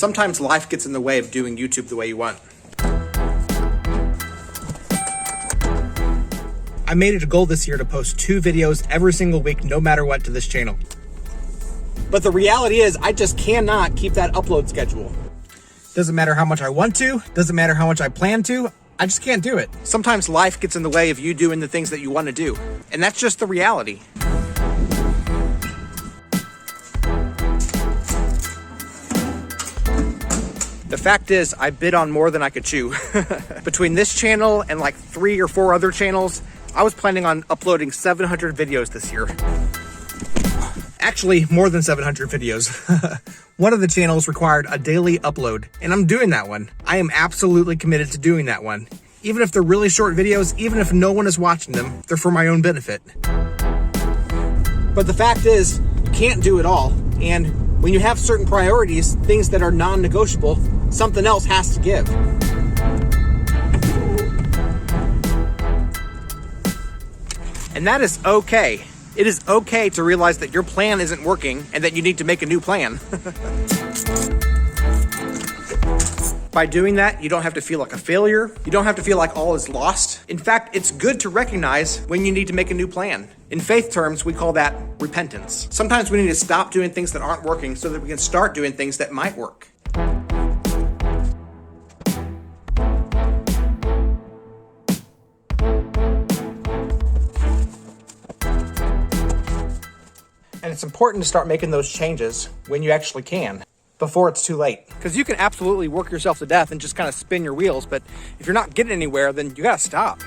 Sometimes life gets in the way of doing YouTube the way you want. I made it a goal this year to post 2 videos every single week, no matter what, to this channel. But the reality is, I just cannot keep that upload schedule. Doesn't matter how much I want to, doesn't matter how much I plan to, I just can't do it. Sometimes life gets in the way of you doing the things that you want to do, and that's just the reality. The fact is, I bid on more than I could chew. Between this channel and like 3 or 4 other channels, I was planning on uploading 700 videos this year. Actually, more than 700 videos. One of the channels required a daily upload, and I'm doing that one. I am absolutely committed to doing that one. Even if they're really short videos, even if no one is watching them, they're for my own benefit. But the fact is, you can't do it all, and when you have certain priorities, things that are non-negotiable, something else has to give. And that is okay. It is okay to realize that your plan isn't working and that you need to make a new plan. By doing that, you don't have to feel like a failure. You don't have to feel like all is lost. In fact, it's good to recognize when you need to make a new plan. In faith terms, we call that repentance. Sometimes we need to stop doing things that aren't working so that we can start doing things that might work. And it's important to start making those changes when you actually can, before it's too late. Because you can absolutely work yourself to death and just kind of spin your wheels, but if you're not getting anywhere, then you gotta stop.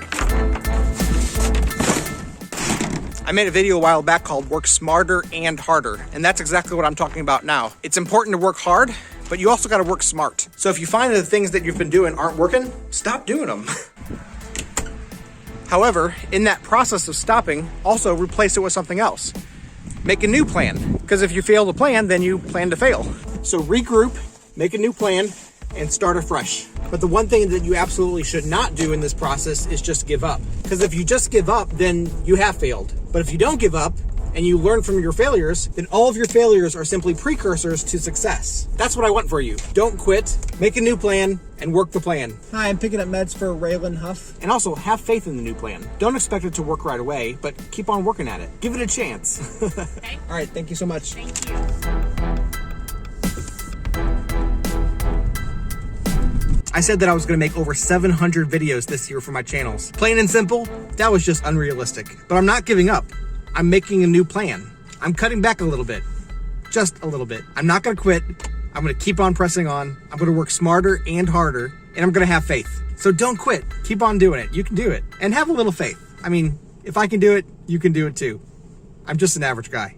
I made a video a while back called Work Smarter and Harder, and that's exactly what I'm talking about now. It's important to work hard, but you also gotta work smart. So if you find that the things that you've been doing aren't working, stop doing them. However, in that process of stopping, also replace it with something else. Make a new plan, because if you fail to plan, then you plan to fail. So regroup, make a new plan, and start afresh. But the one thing that you absolutely should not do in this process is just give up. Because if you just give up, then you have failed. But if you don't give up, and you learn from your failures, then all of your failures are simply precursors to success. That's what I want for you. Don't quit, make a new plan, and work the plan. Hi, I'm picking up meds for Raylan Huff. And also, have faith in the new plan. Don't expect it to work right away, but keep on working at it. Give it a chance. Okay. All right, thank you so much. Thank you. I said that I was gonna make over 700 videos this year for my channels. Plain and simple, that was just unrealistic. But I'm not giving up. I'm making a new plan. I'm cutting back a little bit, just a little bit. I'm not gonna quit. I'm gonna keep on pressing on. I'm gonna work smarter and harder, and I'm gonna have faith. So don't quit, keep on doing it. You can do it, and have a little faith. I mean, if I can do it, you can do it too. I'm just an average guy.